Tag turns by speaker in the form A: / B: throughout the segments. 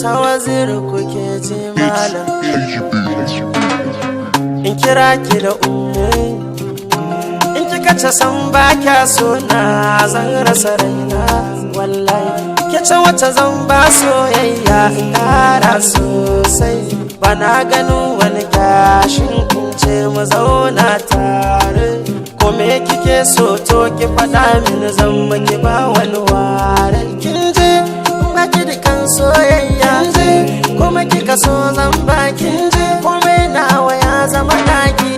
A: ta waziri kuke ji malam in kira ki da umme in kika ce san ba kya so na zan rasa raina wallahi ke ce wata zan ba soyayya in kara sosai bana ganin wani gashin kun ce mu zauna tare ko me kike so to ki faɗa mini zan maki ba wani ware kin je baki da kan soyayya je kuma kika so zan baki je komai nawa ya zama daki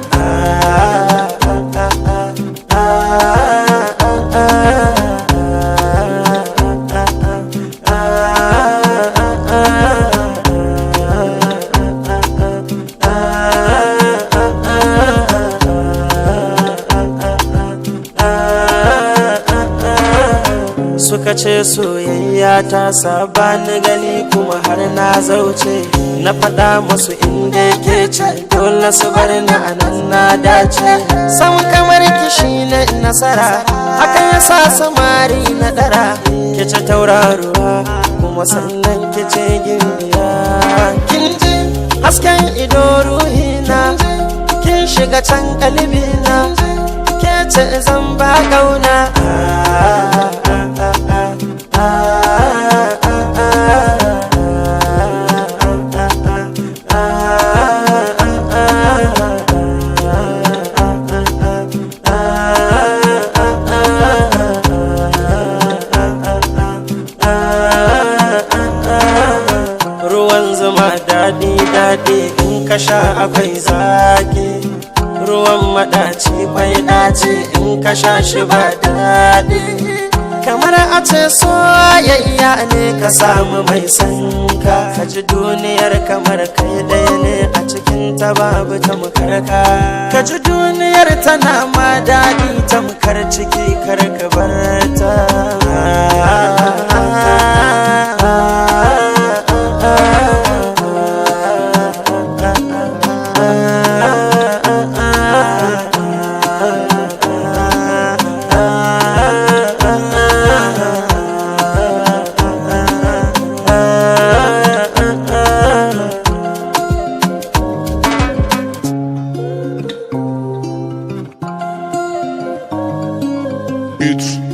A: suka ce soyayya ta saba ni gani kuma har na zauce na faɗa musu inda yake ce dole su bar ni a nan na dace san kamar kishi na nasara hakan ya sa samari na ɗara ke ce tauraruwa kuma sannan ke ce gimbiya kin ji hasken ido ruhina kin shiga can kalbina ke ce zan ba kauna ruwan zuma daɗi daɗi in ka sha akwai zaki ruwan maɗaci kwai ɗaci in ka sha shi ba daɗi kamar a ce soyayya ne ka samu mai sanka ka ji duniyar kamar kai ɗaya ne a cikin ta babu tamkar ka ji duniyar tana ma daɗi tamkar ciki kar ka bar ta
B: It's